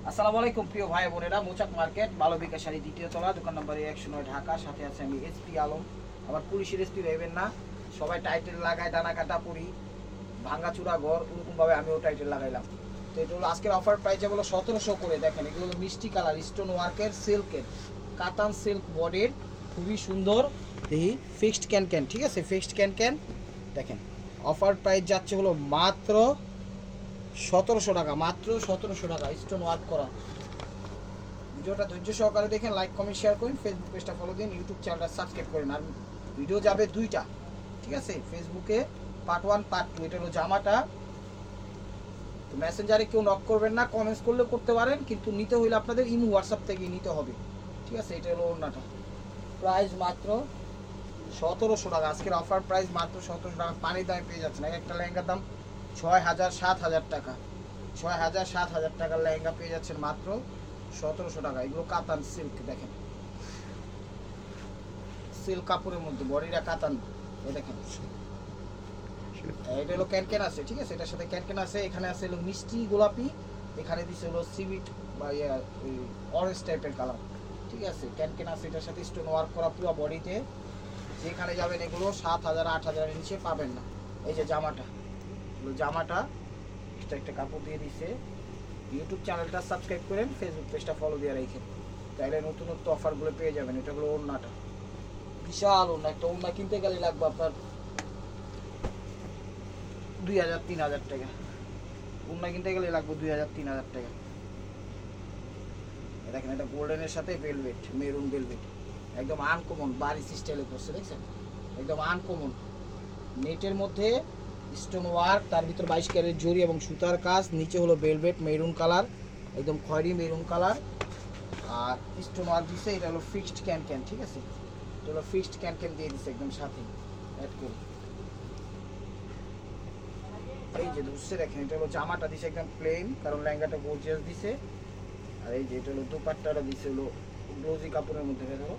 আসসালামু আলাইকুম প্রিয় ভাই বোনেরা, মোচাক মার্কেট মালবিকা শাড়ি দ্বিতীয় তলা, দোকান নম্বর 109 ঢাকা। সাথে আছে আমি এসপি আলম। আবার পুলিশের এসপি ভেবেন না, সবাই টাইটেল লাগায়, ডানা কাটা পরি, ভাঙাচুরা ঘর, ওরকমভাবে আমিও টাইটেল লাগাইলাম। তো এটা হলো আজকের অফার প্রাইস হলো 1700 করে। দেখেন এগুলো হলো মিষ্টি কালার, স্টোন ওয়ার্কের, সিল্কের, কাতান সিল্ক বডির, খুবই সুন্দর। দেখি ফিক্সড ক্যান, ঠিক আছে, ফিক্সড ক্যান। দেখেন অফার প্রাইস যাচ্ছে হলো মাত্র 1700 টাকা, মাত্র 1700 টাকা, স্টোন ওয়ার্ক করা। ভিডিওটা ধৈর্য সহকারে দেখেন, লাইক কমেন্ট শেয়ার করুন, ফেসবুক পেজটা ফলো দিন, ইউটিউব চ্যানেলটা সাবস্ক্রাইব করেন। আর ভিডিও যাবে দুইটা, ঠিক আছে, ফেসবুকে পার্ট 1 পার্ট 2। এটা হলো জামাটা। তো মেসেঞ্জারে কেউ নক করবেন না, কমেন্টস করলে করতে পারেন, কিন্তু নিতে হইলে আপনাদের ইমো হোয়াটসঅ্যাপ থেকে নিতে হবে, ঠিক আছে। এটা হলো ওড়নাটা, প্রাইস মাত্র 1700 টাকা। আজকের অফার প্রাইস মাত্র 1700 টাকা। পানির দামে পেয়ে যাচ্ছেন। একটা লেহেঙ্গার দাম 6000-7000 টাকা, 6000-7000 টাকার লেহেঙ্গা পেয়ে যাচ্ছেন মাত্র 1700 টাকা। এগুলো কাতান সিল্ক, দেখেন সিল্ক কাপড়ের মধ্যে, বডিটা কাতান। এই দেখেন এটা হলো ক্যানক্যান আছে, ঠিক আছে, এটার সাথে ক্যানক্যান আছে। এখানে আছে হলো মিষ্টি গোলাপি, এখানে দিচ্ছে হলো সিভিট বা অরেঞ্জ টাইপের কালার, ঠিক আছে। ক্যানক্যান আছে, এটার সাথে স্টোন ওয়ার্ক করা পুরো বডিতে। যেখানে যাবেন এগুলো 7000-8000 এর নিচে পাবেন না। এই যে জামাটা, জামাটা একটা কাপড় দিয়ে দিছে। ইউটিউব চ্যানেলটা সাবস্ক্রাইব করেন, ফেসবুক পেজটা ফলো দিয়ে রাখেন, তাহলে নতুনত্ব অফারগুলো পেয়ে যাবেন। এটা হলো ওড়নাটা, বিশাল ওড়না। একটা ওড়না কিনতে গেলে লাগবে আপনার 2000-3000 টাকা। ওড়না কিনতে গেলে লাগবে 2000-3000 টাকা। দেখেন এটা গোল্ডেনের সাথে ভেলভেট, মেরুন ভেলভেট, একদম আনকমন বারিশ স্টাইলে করছে, দেখছেন, একদম আনকমন। নেটের মধ্যে স্টোন ওয়ার্ক, তার ভিতর 22 ক্যারেট জরি এবং সুতার কাজ। নিচে হলো ভেলভেট মেরুন কালার, একদম খয়েরি মেরুন কালার, আর স্টোন ওয়ার্ক দিছে। এটা হলো ফিক্সড ক্যান, ঠিক আছে, এটা হলো ফিক্সড ক্যান দিয়ে দিছে একদম সাথে অ্যাড করে। এই যে ধরছে দেখেন, এটা হলো জামাটা দিছে একদম প্লেন, কারণ লেহেঙ্গাটা গর্জিয়াস দিছে। আর এই যে এটা হলো দোপাট্টাটা দিছে হলো গ্লোজি কাপড়ের মধ্যে, দেখো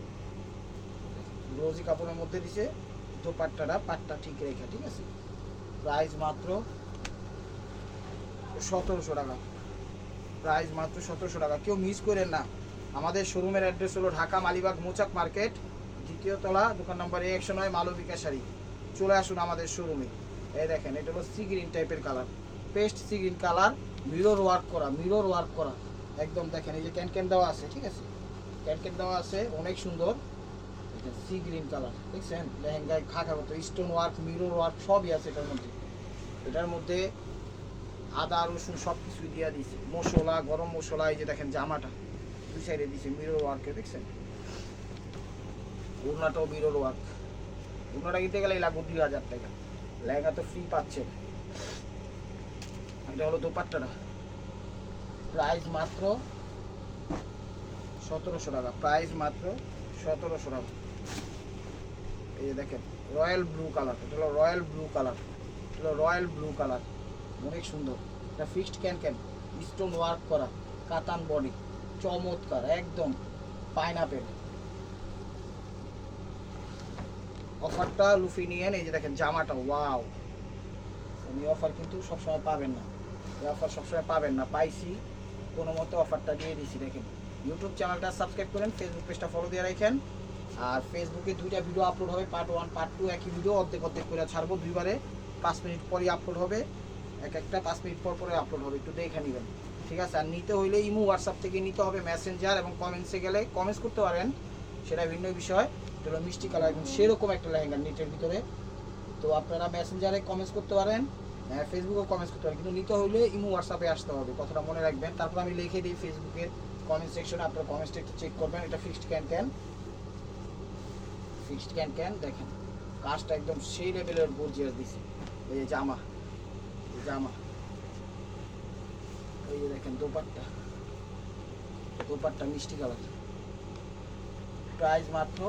গ্লোজি কাপড়ের মধ্যে দিছে দোপাট্টাটা, পাটটা ঠিক রেখে, ঠিক আছে। প্রাইস মাত্র 1700 টাকা, প্রাইস মাত্র 1700 টাকা। কেউ মিস করেন না। আমাদের শোরুমের অ্যাড্রেস হলো ঢাকা মালিবাগ মোচাক মার্কেট দ্বিতীয় তলা, দোকান নম্বর 109 মালবিকা শাড়ি। চলে আসুন আমাদের শোরুমে। এই দেখেন এটা হলো সি গ্রিন টাইপের কালার, পেস্ট sea green colour, mirror work করা, মিরর ওয়ার্ক করা একদম। দেখেন এই যে ক্যান দেওয়া আছে, ঠিক আছে, ক্যান দেওয়া আছে, অনেক সুন্দর। সি গ্রিন কালার দেখছেন, লেহেঙ্গায় খাখা মতো স্টোন ওয়ার্ক, মিরর ওয়ার্ক সবই আছে এটার মধ্যে। এটার মধ্যে আদা রসুন সব কিছুই দিয়ে দিয়েছে, মশলা, গরম মশলা। এই যে দেখেন জামাটা দুই সাইডে দিয়েছে মিরর ওয়ার্কে, দেখছেন। ওড়নাটাও মিরর ওয়ার্ক। ওড়নাটা কিনতে গেলে লাগবে 2000 টাকা, লেহেঙ্গা তো ফ্রি পাচ্ছেন। এটা হলো দোপাট্টাটা, প্রাইস মাত্র 1700 টাকা, প্রাইস মাত্র 1700 টাকা। এই যে দেখেন রয়্যাল ব্লু কালার, এটা হলো রয়্যাল ব্লু কালার, এটা হলো রয়্যাল ব্লু কালার, অনেক সুন্দর। এটা ফিক্সড ক্যান, স্টোন ওয়ার্ক করা, কাতান বডি, চমৎকার একদম পাইনাপেল। অফারটা লুফি নিয়েন। এই যে দেখেন জামাটা, ওয়াও। এই অফার কিন্তু সবসময় পাবেন না, এই অফার সবসময় পাবেন না, পাইছি কোনো মতো অফারটা দিয়ে দিছি। দেখেন ইউটিউব চ্যানেলটা সাবস্ক্রাইব করেন, ফেসবুক পেজটা ফলো দিয়ে রাখেন। আর ফেসবুকে দুইটা ভিডিও আপলোড হবে, পার্ট 1 পার্ট 2, একই ভিডিও অর্ধেক করে ছাড়বো, দুইবারে 5 মিনিট পরই আপলোড হবে, একটা 5 মিনিট পরে আপলোড হবে, একটু দেখে নেবেন, ঠিক আছে। আর নিতে হইলে ইমো হোয়াটসঅ্যাপ থেকে নিতে হবে, মেসেঞ্জার এবং কমেন্টসে গেলে কমেন্টস করতে পারেন, সেটা ভিন্ন বিষয়। এটা হলো মিষ্টি কালার, একদম সেরকম একটা লেহেঙ্গা নেটের ভিতরে। তো আপনারা মেসেঞ্জারে কমেন্টস করতে পারেন, ফেসবুকেও কমেন্টস করতে পারেন, কিন্তু নিতে হইলে ইমো হোয়াটসঅ্যাপে আসতে হবে, কথাটা মনে রাখবেন। তারপর আমি লিখে দিই ফেসবুকের কমেন্ট সেকশনে, আপনারা কমেন্টসটা একটু চেক করবেন। এটা ফিক্সড ক্যান, ফিক্সড ক্যান দেখেন, কাজটা একদম সেই লেভেলের গর্জিয়াস দিছে। এই যে জামা, জামা, এই যে দেখেন দোপাট্টা, দোপাট্টা মিষ্টি কালার, প্রাইস মাত্র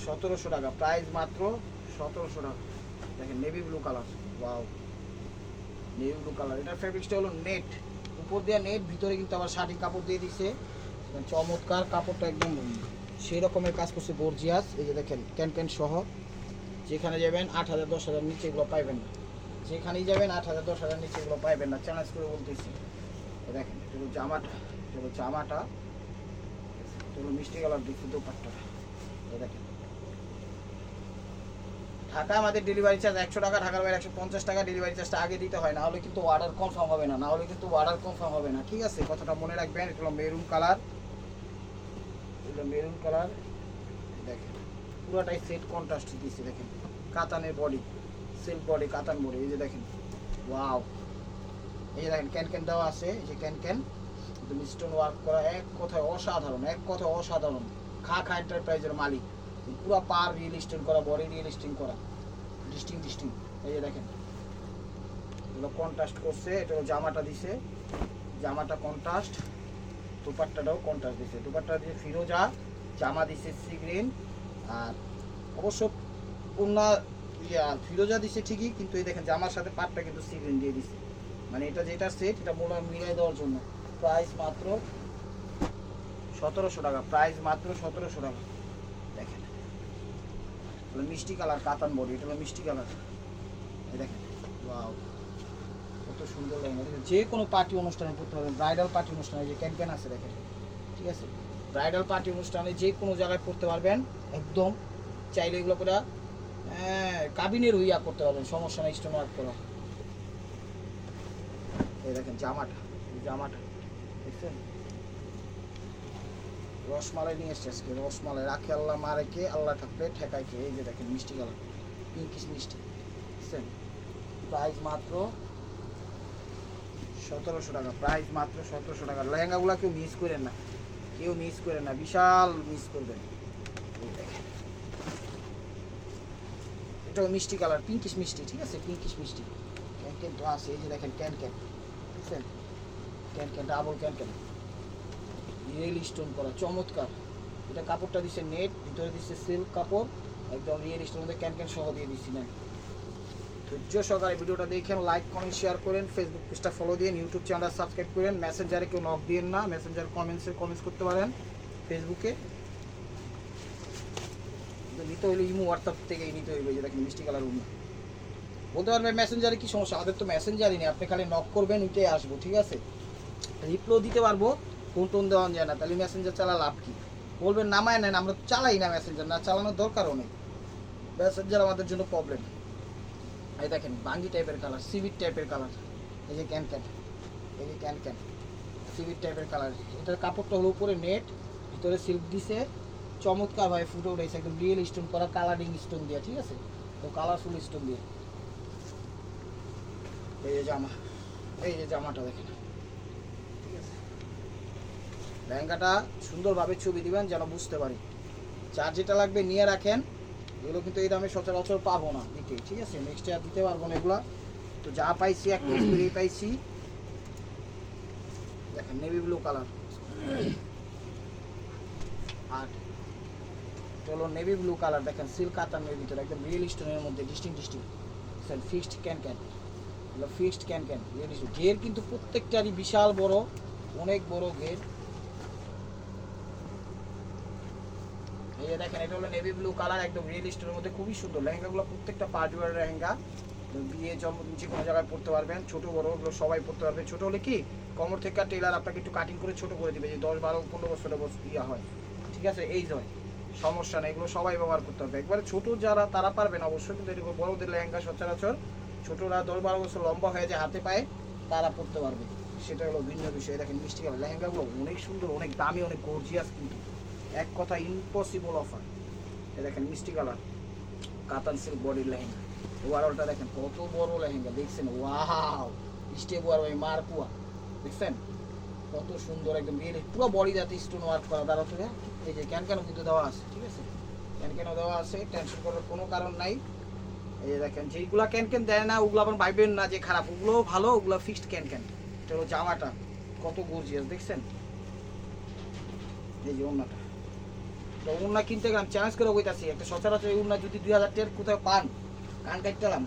1700 টাকা, প্রাইস মাত্র 1700 টাকা। দেখেন navy blue colour, wow, navy blue colour. এটার ফেব্রিক্সটা হলো নেট, উপর দিয়ে নেট, ভিতরে কিন্তু আবার শাড়ি কাপড় দিয়ে দিছে, চমৎকার কাপড়টা, একদম সেই রকমের কাজ করছে, গর্জিয়াস। এই যে দেখেন ক্যান সহ, যেখানে যাবেন 8000-10,000 নিচে এগুলো পাইবেন না, যেখানেই যাবেন 8,000 10,000 নিচে এগুলো পাইবেন না, চ্যালেঞ্জ করে বলতেছি। দেখেন এটা হলো জামাটা, এটা হলো জামাটা, এটা হলো মিষ্টি কালার দিচ্ছি দোপাট্টাটা। দেখেন ঢাকা আমাদের ডেলিভারি চার্জ 100 টাকা, ঢাকার বাইরে 150 টাকা। ডেলিভারি চার্জটা আগে দিতে হয়, না হলে কিন্তু অর্ডার কনফার্ম হবে না, না হলে কিন্তু অর্ডার কনফার্ম হবে না, ঠিক আছে? কথাটা মনে রাখবেন। এটা হলো মেরুন কালার, এটা মেরুন কালার। দেখেন পুরোটাই সেট কন্ট্রাস্ট দিচ্ছে, দেখেন কাতানের বডি, সিল্ক বডি, কাতান বডি। এই যে দেখেন ওয়াও, এই যে দেখেন ক্যান ক্যান দেওয়া আছে, এই যে ক্যান ক্যান একদম স্টোন ওয়ার্ক করা, এক কথায় অসাধারণ, এক কথায় অসাধারণ। খা এন্টারপ্রাইজের মালিক, পুরো পার রিয়েল স্টোন করা, বডি রিয়েল স্টোন করা, ডিস্টিং। এই যে দেখেন এগুলো কন্ট্রাস্ট করছে। এটা হলো জামাটা দিছে, জামাটা কন্ট্রাস্ট, দুপাট্টাটাও কন্ট্রাস্ট দিছে। দুপাট্টা দিয়ে ফিরোজা, জামা দিছে সি গ্রিন, আর অবশ্য ওড়না ফিরোজা দিছে ঠিকই, কিন্তু এই দেখেন জামার সাথে পাটটা কিন্তু সি গ্রিন দিয়ে দিছে, মানে এটা যেটা সেট এটা মোলা মিলাই দেওয়ার জন্য। প্রাইস মাত্র 1700 টাকা, প্রাইস মাত্র 1700 টাকা। দেখেন মিষ্টি কালার কাতান বডি, এটা হলো মিষ্টি কালার। এই দেখেন ওয়াও কত সুন্দর লেহেঙ্গা, যে কোনো পার্টি অনুষ্ঠানে পড়তে পারবেন, ব্রাইডাল পার্টি অনুষ্ঠানে যে ক্যান ক্যান আছে দেখেন, ঠিক আছে? ব্রাইডাল পার্টি অনুষ্ঠানে যে কোনো জায়গায় পড়তে পারবেন, একদম চাইলে এগুলো করে কাবিনের হইয়া করতে পারবেন, সমস্যা নেই, স্টোন ওয়ার্ক করা। এই দেখেন জামাটা, জামাটা দেখছেন রসমালাই নিয়ে এসছে আজকে, রসমালাই রাখে আল্লাহ মারে কে, আল্লাহ থাকলে ঠেকায় কে। এই যে দেখেন মিষ্টি কালার, পিঙ্কিশ মিষ্টি, বুঝছেন? প্রাইস মাত্র 1700 টাকা, প্রাইস মাত্র 1700 টাকা। লেহেঙ্গাগুলো কেউ মিস করেন না, কেউ মিস করেন না, বিশাল মিস করবেন। এটাও মিষ্টি কালার, পিঙ্কিশ মিষ্টি, ঠিক আছে? পিঙ্কিশ মিষ্টি ক্যান ক্যান তো আছে। এই যে দেখেন ক্যান ক্যান, বুঝছেন? Can can double can can, real stone করা, চমৎকার। এটা কাপড়টা দিচ্ছে নেট, ভিতরে দিচ্ছে সিল্ক কাপড়, একদম রিয়েল স্টোন মধ্যে ক্যান ক্যান সহ দিয়ে দিচ্ছি না। ধৈর্য সহকারে ভিডিওটা দেখেন, লাইক কমেন্ট শেয়ার করেন, ফেসবুক পেজটা ফলো দিন, ইউটিউব চ্যানেলটা সাবস্ক্রাইব করেন। মেসেঞ্জারে কেউ নক দিয়েন না, মেসেঞ্জার কমেন্টস করতে পারেন ফেসবুকে। নিতে হলে ইমো হোয়াটসঅ্যাপ থেকেই নিতে হইবে। যে দেখেন মিষ্টি কালার উনি বলতে পারবেন মেসেঞ্জারে কি সমস্যা, আমাদের তো মেসেঞ্জারই নেই, আপনি খালি নক করবেন, উঠে আসবো, ঠিক আছে? রিপ্লো দিতে পারবো, টোন দেওয়া যায় না, তাহলে মেসেঞ্জার চালা লাভ কি? বলবেন নামায় নেন, আমরা তো চালাই না মেসেঞ্জার, না চালানোর দরকারও নেই, মেসেঞ্জার আমাদের জন্য প্রবলেম। এই দেখেন বাঙ্গি টাইপের কালার, সিভিট টাইপের কালার, এই যে ক্যান ক্যান, এই যে ক্যান ক্যান সিভিট টাইপের কালার। এটার কাপড়টা হলো উপরে নেট, ভিতরে সিল্ক দিছে, চমৎকার ভাবে ফুটে উঠেছে, একদম রিয়েল স্টোন করা, কালারিং স্টোন দিয়ে, ঠিক আছে? তো কালারফুল স্টোন দিয়ে। এই যে জামা, এই যে জামাটা দেখেন, ঠিক আছে? লেহেঙ্গাটা সুন্দরভাবে ছবি দিবেন যেন বুঝতে পারি। চার যেটা লাগবে নিয়ে রাখেন, এগুলো কিন্তু এই দামে সচরাচর পাবো না দিতে, ঠিক আছে? নেক্সট আর দিতে পারবো না এগুলো। তো যা পাইছি এক পিস করেই পাইছি। দেখেন নেভি ব্লু কালার, আর চলো নেভি ব্লু কালার, দেখেন সিল্ক কাতানের ভিতরে একদম রিয়েল স্টোনের মধ্যে ডিস্টিং ফিক্সড ক্যান ক্যান, এগুলো fixed can can real stone. ঘের কিন্তু প্রত্যেকটারই বিশাল বড়, অনেক বড় ঘের। এই যে দেখেন এটা হলো নেভি ব্লু কালার, একদম রিয়েল স্টোনের মধ্যে, খুবই সুন্দর। লেহেঙ্গাগুলো প্রত্যেকটা পার্টি ওয়্যার লেহেঙ্গা, বিয়ে জন্মদিন যে কোনো জায়গায় পড়তে পারবেন, ছোটো বড়ো ওগুলো সবাই পড়তে পারবে। ছোটো হলে কি কমর থেকে টেলার আপনাকে একটু কাটিং করে ছোটো করে দিবে, যে 10 12 15 বছরের ইয়া হয়, ঠিক আছে? এই হয় সমস্যা নেই, এগুলো সবাই ব্যবহার করতে পারবে। একবারে ছোটো যারা তারা পারবেন অবশ্যই, কিন্তু এরকম বড়োদের লেহেঙ্গা সচরাচর ছোটোরা 10 12 বছর লম্বা হয়ে যায় হাতে পায়ে, তারা পড়তে পারবে, সেটা হলো ভিন্ন বিষয়। দেখেন মিষ্টি কালার লেহেঙ্গাগুলো অনেক সুন্দর, অনেক দামি, অনেক গর্জিয়াস, কিন্তু এক কথা ইম্পসিবল অফার। এই দেখেন মিষ্টি কালার কাতান সিল্ক বডির লেহেঙ্গা, ওভারঅলটা দেখেন কত বড় লেহেঙ্গা, দেখছেন? ওয়াও, স্টেপ ওয়ার ওই মারকুয়া, দেখছেন কত সুন্দর, একদম রিয়েল পুরো বডি যাতে স্টোন ওয়ার্ক করা। তার অর্থে এই যে ক্যান ক্যানও কিন্তু দেওয়া আছে, ঠিক আছে? ক্যান ক্যানও দেওয়া আছে, টেনশন করার কোনো কারণ নাই। এই যে দেখেন যেইগুলা ক্যান ক্যান দেয় না ওগুলো আবার ভাববেন না যে খারাপ, ওগুলো ভালো, ওগুলো ফিক্সড ক্যান ক্যান। এটা হলো জামাটা কত গর্জিয়াস, দেখছেন? এই যে ওড়নাটা, তো ওড়না কিনতে গেলাম, চ্যালেঞ্জ করে কইতাছি, একটা সচরাচর এই ওড়না যদি 2000 টাকার কোথাও পান, কান কাটতাম,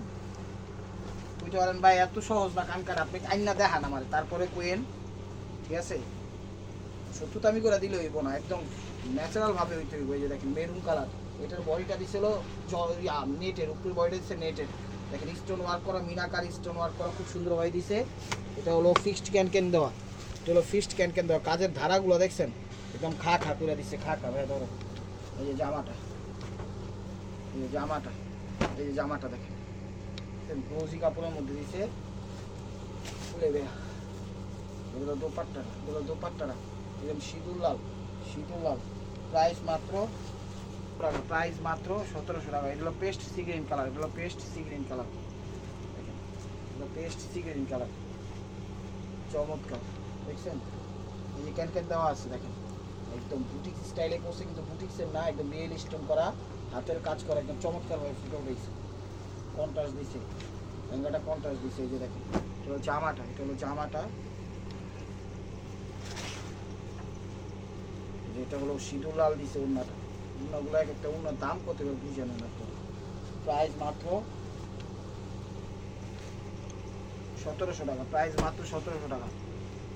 বুঝতে পারেন ভাই এত সহজ না কান কাটা, আপনি আইন না দেখান আমার, তারপরে কোয়েন, ঠিক আছে? সত্যতা আমি করে দিলে হইব না, একদম ন্যাচারাল ভাবে হইতে হইব। এই যে দেখেন মেরুন কালার, এটার বডিটা দিছিল নেটের, উপরের বডিটা দিচ্ছে নেটের, দেখেন স্টোন ওয়ার্ক করা, মিনাকারি স্টোন ওয়ার্ক করা খুব সুন্দরভাবে দিছে। এটা হলো ফিক্সড ক্যান দেওয়া, এটা হলো ফিক্সড ক্যান দেওয়া। কাজের ধারাগুলো দেখছেন একদম খা করে দিচ্ছে, খা ভাই ধরো। এই যে জামাটা, এই যে জামাটা, এই যে জামাটা দেখেন ব্রোজি কাপড়ের মধ্যে দিছে ফুলে বেয়া। এগুলো দোপাট্টারা একদম সিঁদুর লাল। প্রাইস মাত্র 1700 টাকা। এটা হলো পেস্ট সি গ্রিন কালার, দেখেন এটা পেস্ট সি গ্রিন কালার, চমৎকার দেখছেন। এই যে ক্যান দেওয়া আছে দেখেন, একদম বুটিক স্টাইলে করছে, কিন্তু বুটিক্সের না, একদম রিয়েল স্টোন করা, হাতের কাজ করা, একদম চমৎকারভাবে ফুটে উঠেছে। কন্ট্রাস্ট দিছে, লেহেঙ্গাটা কন্ট্রাস্ট দিছে। এই যে দেখেন এটা হলো জামাটা, যেটা হলো সিঁদুর লাল দিছে। ওড়নাগুলো এক একটা ওড়নার দাম কত এবার বুঝে নেন আপনারা। প্রাইস মাত্র 1700 টাকা, টাকা।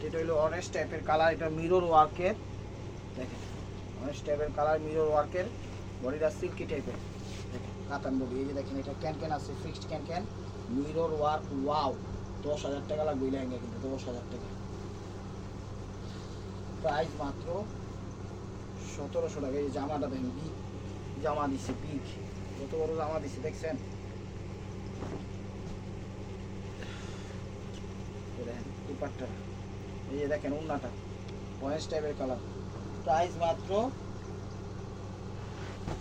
এটা হলো অরেঞ্জ টাইপের কালার, এটা মিরর ওয়ার্কের, দেখেন অরেঞ্জ টাইপের কালার, মিরর ওয়ার্কের, বডিটা সিল্কি টাইপের, দেখেন কাতান বডি। এই যে দেখেন এটা ক্যান আছে, fixed can, mirror work. Wow, 10,000 টাকা লাগবে এই লেহেঙ্গা, কিন্তু 10,000 টাকা। প্রাইস মাত্র 1700 টাকা। এই যে জামাটা দেখেন, বিগ জামা দিচ্ছে, বিগ কত বড় জামা দিচ্ছে দেখছেন। দেখেন দুপাট্টা, এই যে দেখেন ওড়নাটা অরেঞ্জ টাইপের কালার। প্রাইস মাত্র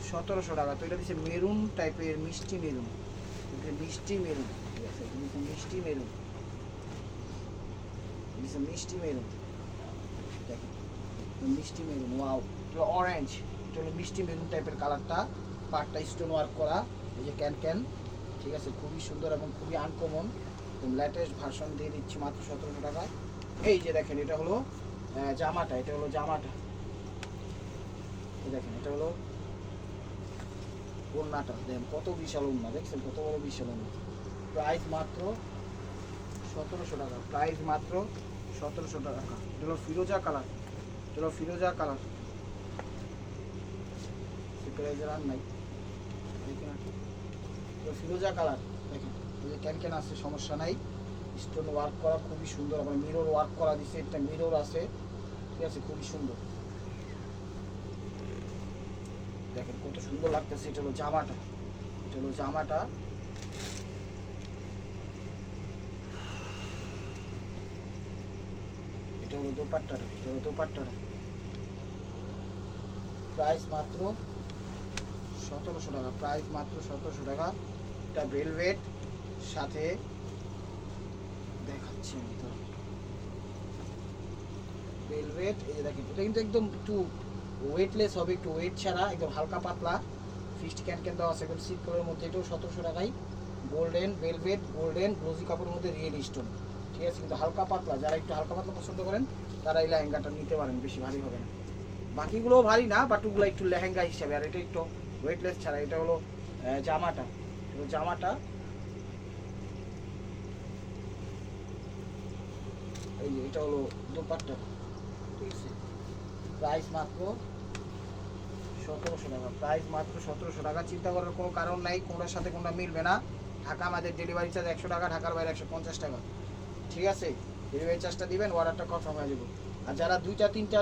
1700 টাকা। তো এটা দিচ্ছে মেরুন টাইপের, মিষ্টি মেরুন, ঠিক আছে, মিষ্টি মেরুন, দেখেন মিষ্টি মেরুন। ওয়াও, এটা অরেঞ্জ, এটা হলো মিষ্টি মেরুন টাইপের কালারটা, পাটটা স্টোন ওয়ার্ক করা। এই যে ক্যান, ঠিক আছে, খুবই সুন্দর এবং খুবই আনকমন, একদম লেটেস্ট ভার্সন দিয়ে দিচ্ছি মাত্র 1700 টাকায়। এই যে দেখেন এটা হলো জামাটা, এই দেখেন এটা হলো ওড়নাটা, দেখেন কত বিশাল ওড়না, দেখছেন কত বড় বিশাল ওড়না। প্রাইস মাত্র 1700 টাকা, টাকা। এটা হলো ফিরোজা কালার, আর নাই, ফিরোজা কালার দেখেন। এই যে ক্যান আছে, সমস্যা নাই, স্টোন ওয়ার্ক করা খুবই সুন্দর, আবার মিরর ওয়ার্ক করা দিচ্ছে, একটা মিরর আছে, ঠিক আছে, খুবই সুন্দর, দেখেন কত সুন্দর লাগতেছে। এটা হলো জামাটা, এটা হলো দোপাট্টাটা, প্রাইস মাত্র 1700 টাকা, টাকা। এটা ভেলভেট সাথে দেখাচ্ছি আমি তো, ভেলভেট। এই যে দেখেন এটা কিন্তু একদম একটু ওয়েটলেস হবে, একটু ওয়েট ছাড়া, একদম হালকা পাতলা, ফিক্সড ক্যান দেওয়া আছে, একদম সিল্ক কালারের মধ্যে, এটাও 1700 টাকায়। গোল্ডেন ভেলভেট, গোল্ডেন গ্লোজি কাপড়ের মধ্যে রিয়েল স্টোন, ঠিক আছে, কিন্তু হালকা পাতলা, যারা একটু হালকা পাতলা পছন্দ করেন তারা এই লেহেঙ্গাটা নিতে পারেন, বেশি ভারী হবে না। বাকিগুলোও ভারী না, বাট ওগুলো একটু লেহেঙ্গা হিসাবে, আর এটা একটু ওয়েটলেস ছাড়া। এটা হলো জামাটা, এই যে এটা হলো দোপাট্টা, ঠিক আছে। প্রাইস মাত্র 1700 টাকা, চিন্তা করার কোনো কারণ নাই, কোনটার সাথে কোনটা মিলবে না। ঢাকা আমাদের ডেলিভারি চার্জ 100 টাকা, ঢাকার বাইরে 150 টাকা, ঠিক আছে। ডেলিভারি চার্জটা দিবেন, অর্ডারটা কনফার্ম হয়ে যাবে। আর যারা তিনটা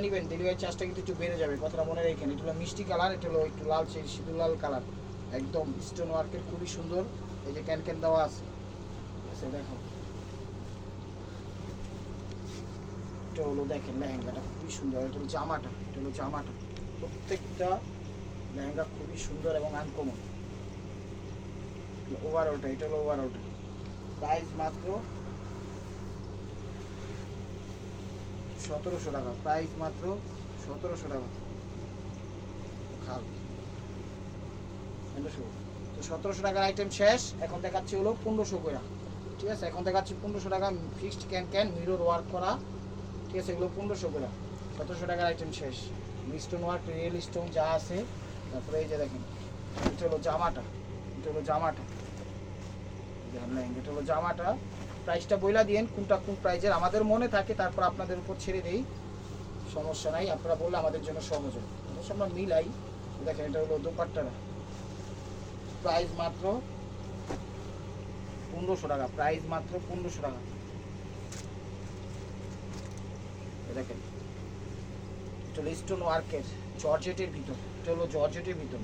নিবেন, ডেলিভারি চার্জটা কিন্তু একটু বেড়ে যাবে, কথাটা মনে রেখেন। এটা হলো মিষ্টি কালার, এটা হলো একটু লাল, সিঁদুর লাল কালার, একদম স্টোন ওয়ার্কের, খুবই সুন্দর। এই যে ক্যান দেওয়া আছে, দেখো এটা হলো, দেখেন লেহেঙ্গাটা খুবই সুন্দর। এটা হলো জামাটা, প্রত্যেকটা লেহেঙ্গা খুবই সুন্দর এবং আনকমন। ওভারঅলটা, এটা হলো ওভারঅলটা। প্রাইস মাত্র 1700 টাকা, খাল তো 1700 টাকার আইটেম শেষ। এখন দেখাচ্ছি হলো 1500 করে, ঠিক আছে, এখন দেখাচ্ছি 1500 টাকা, ফিক্সড ক্যান মিরর ওয়ার্ক করা, ঠিক আছে, এগুলো 1500 করে। 1700 টাকার আইটেম শেষ। স্টোন ওয়ার্ক, রিয়েল স্টোন যা আছে। তারপরে এই যে দেখেন এটা হলো জামাটা, প্রাইসটা বইলা দিয়েন কোনটা কোন প্রাইজের, আমাদের মনে থাকে, তারপর আপনাদের উপর ছেড়ে দেই, সমস্যা নাই, আপনারা বললে আমাদের জন্য সহজ হয়, অবশ্য আমরা মিলাই। দেখেন এটা হলো দোপাট্টাটা, প্রাইস মাত্র 1500 টাকা, প্রাইস মাত্র 1500 টাকা। দেখেন এটা হলো স্টোন ওয়ার্কের জর্জেটের ভিতর, এটা হলো জর্জেটের ভিতর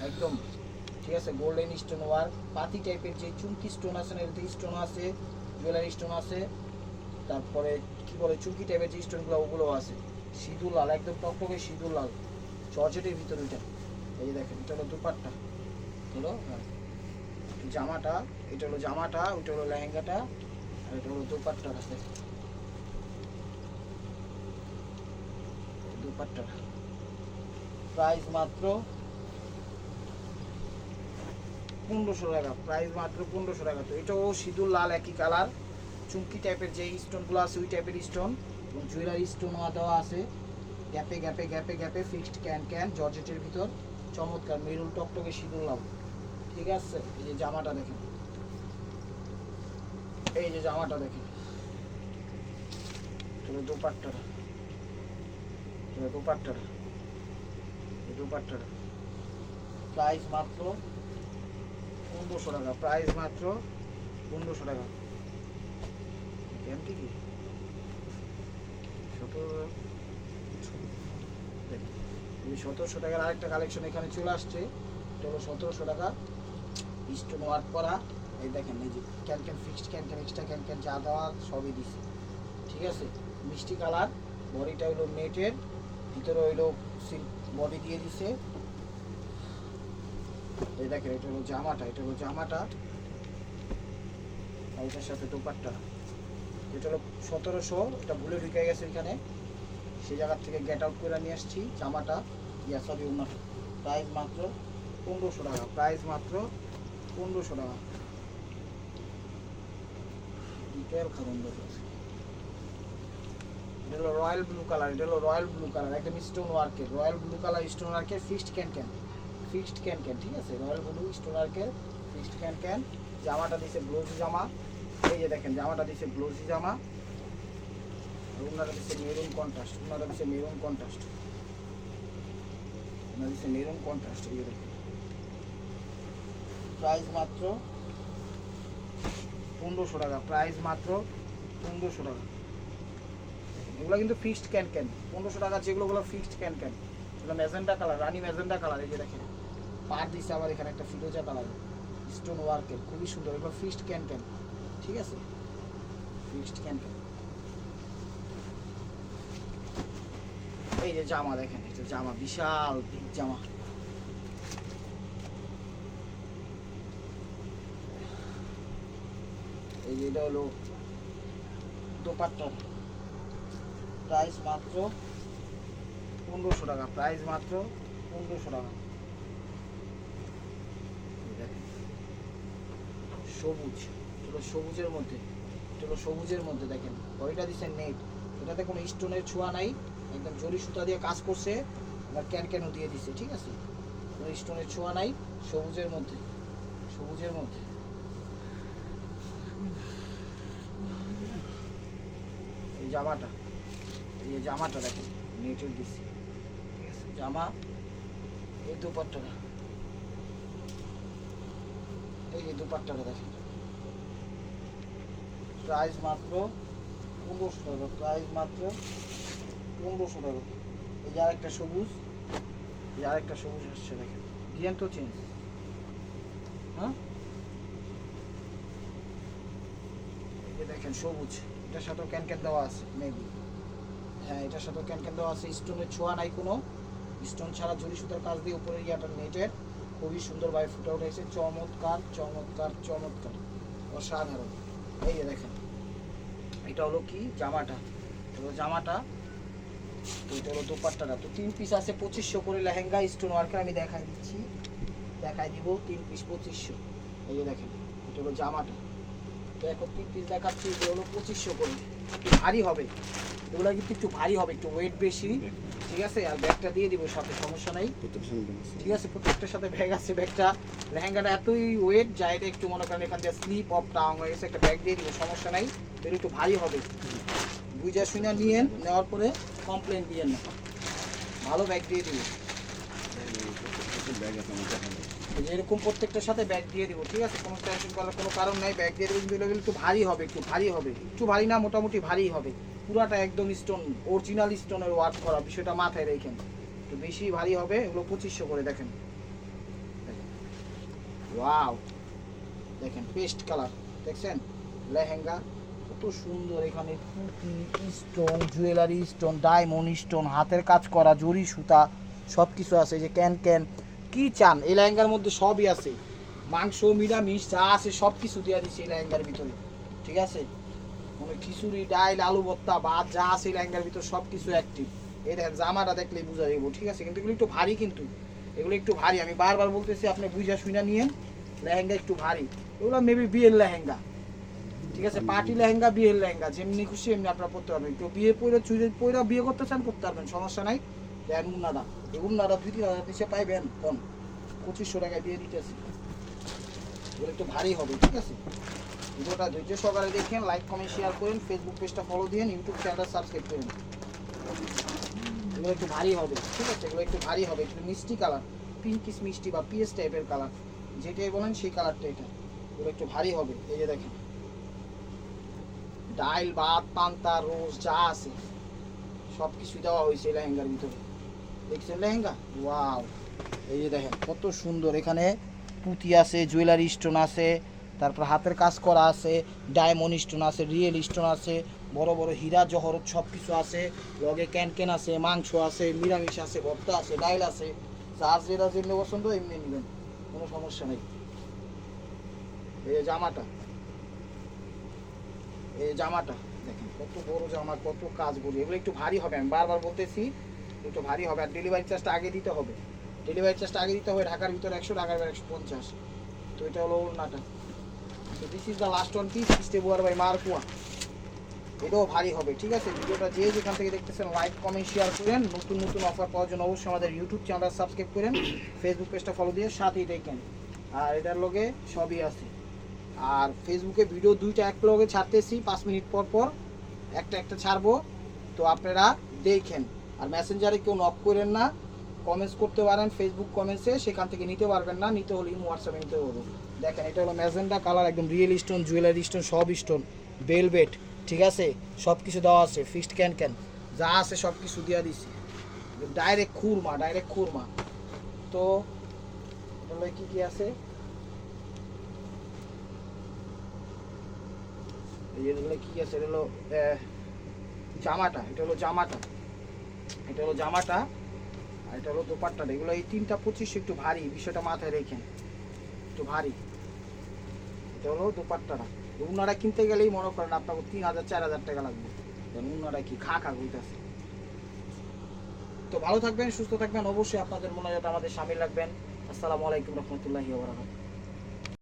একদম, ঠিক আছে। গোল্ডেন স্টোন ওয়ার্ক, পাতি টাইপের যে চুমকি স্টোন আছে না, এটাতে স্টোন আছে, জুয়েলারি স্টোন আছে, তারপরে কি বলে চুমকি টাইপের যে স্টোনগুলো ওগুলো আছে। সিঁদুর লাল, একদম টকটকে সিঁদুর লাল, জর্জেটের ভিতর ওইটা। এই যে দেখেন এটা হলো দুপাট্টা, হলো জামাটা, এটা হলো জামাটা, ওইটা হলো লেহেঙ্গাটা, আর এটা হলো দুপাট্টা আছে, দুপাট্টা। প্রাইস মাত্র 1500 টাকা, প্রাইস মাত্র 1500 টাকা। তো এটাও সিঁদুর লাল একই কালার, চুমকি টাইপের যে স্টোনগুলো আছে ওই টাইপের স্টোন, এবং জুয়েলারি স্টোন দেওয়া আছে গ্যাপে গ্যাপে গ্যাপে গ্যাপে, ফিক্সড ক্যান ক্যান, জর্জেটের ভিতর, চমৎকার মেরুন টকটকে সিঁদুর লাল, ঠিক আছে। এই যে জামাটা দেখেন, এই যে জামাটা দেখেন, দুপাট্টাটা, দুপাট্টাটা, দুপাট্টাটা। প্রাইস মাত্র 1500 টাকা, প্রাইস মাত্র 1500 টাকা। কি 1700 টাকার আরেকটা কালেকশন এখানে চলে আসছে, এটা হলো 1700 টাকা, স্টোন ওয়ার্ক করা। এই দেখেন এই যে can can, fixed can can, extra can can, যা দেওয়া সবই দিচ্ছে, ঠিক আছে। মিষ্টি কালার, বডিটা হইলো নেটের, ভিতরে হইলো সিল্ক বডি দিয়ে দিছে। এই দেখেন এটা হলো জামাটা, এটা হলো জামাটা, এটার সাথে দুপাট্টা। এটা হলো 1700, এটা ভুলে ঢুকে গেছে এখানে, সেই জায়গার থেকে গেট আউট করে নিয়ে আসছি জামাটা, সরি ওনাটা। প্রাইস মাত্র 1500 টাকা, প্রাইস মাত্র 1500 টাকা। ডিটেল খাবেন এটা হলো রয়্যাল ব্লু কালার, এটা হলো রয়্যাল ব্লু কালার, একদম স্টোন ওয়ার্কের, রয়্যাল ব্লু কালার স্টোন ওয়ার্কের, fixed can can, fixed can can, ঠিক আছে। রয়্যাল ব্লু স্টোন ওয়ার্কের ফিক্সড ক্যান ক্যান। জামাটা দিছে ব্লাউজি জামা, এই যে দেখেন জামাটা দিছে ব্লাউজি জামা, ওনারা দিচ্ছে মেরুন কন্ট্রাস্ট, ওনারা দিচ্ছে মেরুন কন্ট্রাস্ট, ওনারা দিচ্ছে মেরুন কন্ট্রাস্ট। এই দেখেন প্রাইস মাত্র 1500 টাকা, প্রাইস মাত্র 1500 টাকা। এগুলো কিন্তু ফিক্সড ক্যান ক্যান, 1500 টাকা যেগুলো ফিক্সড ক্যান ক্যান। এগুলো ম্যাজেন্টা কালার, রানি ম্যাজেন্টা কালার, এই যে দেখেন পার দিচ্ছে আবার এখানে একটা ফিরোজা কালার, স্টোন ওয়ার্কের, খুবই সুন্দর। এগুলো ফিক্সড ক্যান ক্যান, ঠিক আছে, ফিক্সড ক্যান ক্যান। এই যে জামা দেখেন, এটা জামা বিশাল বিগ জামা, এই যে এটা হলো দোপাট্টা, প্রাইস মাত্র 1500 টাকা, প্রাইস মাত্র 1500 টাকা। সবুজ, এটা সবুজের মধ্যে, এটা হলো সবুজের মধ্যে দেখেন বডিটা দিচ্ছেন নেট, এটাতে কোনো স্টোনের ছোঁয়া নাই, একদম জরি সুতা দিয়ে কাজ করছে, আবার ক্যান ক্যানও দিয়ে দিচ্ছে, ঠিক আছে, কোনো স্টোনের ছোঁয়া নাই, সবুজের মধ্যে, সবুজের মধ্যে। এই জামাটা, এই জামাটা দেখেন নেটের দিচ্ছি, ঠিক আছে, জামা। এই দুপাট্টাটা, এই যে দুপাট্টাটা দেখেন, প্রাইস মাত্র 1500 টাকা, প্রাইস মাত্র 1500 টাকা। এই যে আরেকটা সবুজ, এই যে আরেকটা সবুজ আসছে দেখেন, ডিজাইন তো চেঞ্জ, হ্যাঁ। এই যে দেখেন সবুজ, এটার সাথেও ক্যান ক্যান দেওয়া আছে মেবি, হ্যাঁ এটার সাথেও ক্যান ক্যান দেওয়া আছে, স্টোনের ছোঁয়া নাই কোনো, স্টোন ছাড়া জরি সুতার কাজ দিয়ে উপরে ইয়াটা নেটের, খুবই সুন্দরভাবে ফুটে উঠেছে, চমৎকার চমৎকার চমৎকার, অসাধারণ। এই যে দেখেন এটা হলো কি জামাটা, এটা হলো জামাটা, তো এটা হলো দোপাট্টাটা। তো 3 পিস আছে 2500 করে লেহেঙ্গা স্টোন ওয়ার্কের, আমি দেখাই দিচ্ছি, দেখাই দিব 3 পিস 2500। এই যে দেখেন এটা হলো জামাটা, তো এখন 3 পিস দেখাচ্ছি, এটা হলো 2500 করে, একটু ভারী হবে এগুলো, কিন্তু একটু ভারী হবে, একটু ওয়েট বেশি, ঠিক আছে। আর ব্যাগটা দিয়ে দিব সাথে, সমস্যা নাই, ঠিক আছে, প্রত্যেকটার সাথে ব্যাগ আছে। ব্যাগটা লেহেঙ্গাটা এতই ওয়েট যা, এটা একটু মনে করেন এখান থেকে স্লিপ অফ ডাউন হয়ে গেছে, একটা ব্যাগ দিয়ে দিব, সমস্যা নাই, এটা একটু ভারী হবে, বুঝা শুনে নিয়েন, নেওয়ার পরে কমপ্লেন দিয়েন না, ভালো ব্যাগ দিয়ে দিব। এরকম প্রত্যেকটার সাথে ব্যাগ দিয়ে দিব, ঠিক আছে, কোনো টেনশন করার কোনো কারণ নাই, ব্যাগ দিয়ে দেবো। কিন্তু এগুলো একটু ভারী হবে, একটু ভারী হবে, একটু ভারী না মোটামুটি ভারী হবে, পুরাটা একদম স্টোন, অরিজিনাল স্টোনের ওয়ার্ক করা, বিষয়টা মাথায় রেখেন। একটু বেশি ভারী হবে, এগুলো 2500 করে। দেখেন ওয়াও, দেখেন পেস্ট কালার, দেখছেন লেহেঙ্গা কত সুন্দর। এখানে পুঁতি stone, jewellery stone, diamond stone, হাতের কাজ করা, জরি সুতা সব কিছু আছে। যে ক্যান ক্যান কি চান এই লেহেঙ্গার মধ্যে সবই আছে, মাংস নিরামিষ যা আছে সব কিছু দেওয়া দিচ্ছে এই লেহেঙ্গার ভিতরে, ঠিক আছে। মানে খিচুড়ি, ডাইল, আলু ভর্তা, ভাত যা আছে এই লেহেঙ্গার ভিতরে সব কিছু অ্যাক্টিভ। এই দেখেন জামাটা দেখলেই বোঝা যাবো, ঠিক আছে। কিন্তু এগুলো একটু ভারী, কিন্তু এগুলো একটু ভারী, আমি বারবার বলতেছি আপনি বুঝা শুনা নিয়েন, লেহেঙ্গা একটু ভারী। এগুলো মেবি বিয়ের লেহেঙ্গা, ঠিক আছে, পার্টি লেহেঙ্গা, বিয়ের লেহেঙ্গা, যেমনি খুশি এমনি আপনারা পড়তে পারবেন। কেউ বিয়ে পরে চুড়ে পরে বিয়ে করতে চান করতে পারবেন, সমস্যা নাই। দেন উন্নাদা, এই উন্নাদা 2-3 হাজার পিছিয়ে পাইবেন কম, 2500 টাকায় দিয়ে দিতেছি। এগুলো একটু ভারী হবে, ঠিক আছে। ভিডিওটা ধৈর্য সহকারে দেখেন, লাইক কমেন্ট শেয়ার করেন, ফেসবুক পেজটা ফলো দিন, ইউটিউব চ্যানেলটা সাবস্ক্রাইব করেন। এগুলো একটু ভারী হবে, ঠিক আছে, এগুলো একটু ভারী হবে, একটু মিষ্টি কালার, পিঙ্কিশ মিষ্টি বা পিএস টাইপের কালার, যেটাই বলেন সেই কালারটা এটা। এগুলো একটু ভারী হবে। এই যে দেখেন ডাইল, ভাত, পান্তা, রোজ যা আছে সব কিছু দেওয়া হয়েছে লেহেঙ্গার ভিতরে, দেখছেন লেহেঙ্গা ওয়াও। এই যে দেখেন কত সুন্দর, এখানে পুঁতি আছে, জুয়েলারি স্টোন আছে, তারপর হাতের কাজ করা আছে, ডায়মন্ড স্টোন আছে, রিয়েল স্টোন আছে, বড় বড় হীরা জহরত সব কিছু আছে, লগে ক্যান আছে, মাংস আছে, নিরামিষ আছে, ভর্তা আছে, ডাইল আছে, যার যেটা যেমনি পছন্দ এমনি নেবেন, কোনো সমস্যা নেই। এই যে জামাটা, এই জামাটা দেখেন কত বড় জামা, কত কাজ করি। এগুলো একটু ভারী হবে, আমি বারবার বলতেছি একটু ভারী হবে। আর ডেলিভারি চার্জটা আগে দিতে হবে, ডেলিভারি চার্জটা আগে দিতে হবে। ঢাকার ভিতরে 100, ঢাকার বাইরে 150। তো এটা হলো ওড়নাটা। তো this is the last one piece, স্টেবুয়ার বাই মারকুয়া। এটাও ভারী হবে, ঠিক আছে। ভিডিওটা যে যেখান থেকে দেখতেছেন লাইক কমেন্ট শেয়ার করেন। নতুন নতুন অফার পাওয়ার জন্য অবশ্যই আমাদের ইউটিউব চ্যানেলটা সাবস্ক্রাইব করেন, ফেসবুক পেজটা ফলো দিয়ে সাথেই দেখেন। আর এটার লগে সবই আছে। আর ফেসবুকে ভিডিও 2টা এক লগে ছাড়তেছি 5 মিনিট পর পর, একটা একটা ছাড়বো, তো আপনারা দেখেন। আর মেসেঞ্জারে কেউ নক করেন না, কমেন্টস করতে পারেন ফেসবুক কমেন্টসে, সেখান থেকে নিতে পারবেন না, নিতে হলে হোয়াটসঅ্যাপে নিতে পারবো। দেখেন এটা হলো ম্যাজেন্ডা কালার, একদম রিয়েল স্টোন, জুয়েলারি স্টোন, সব স্টোন, বেলভেট, ঠিক আছে, সব কিছু দেওয়া আছে, ফিক্সড ক্যান ক্যান যা আছে সব কিছু দেওয়া দিচ্ছি, ডাইরেক্ট খুরমা, ডাইরেক্ট খুরমা। তো এগুলো কী কী আছে, এগুলো কী আছে, এটা হলো জামাটা, এটা হলো জামাটা, এটা হলো জামাটা, আর এটা হলো দোপাট্টাটা। এগুলো এই 3টা 2500, একটু ভারী, বিষয়টা মাথায় রেখেন, একটু ভারী। এটা হলো দোপাট্টাটা। উনারা কিনতে গেলেই মনে করেন আপনাকে 3000-4000 টাকা লাগবে, উনারা কি খা বলতেছে। তো ভালো থাকবেন, সুস্থ থাকবেন, অবশ্যই আপনাদের মনে আমাদের সামিল রাখবেন। আসসালামু আলাইকুম রহমতুল্লাহি ওয়া বারাকাতুহু।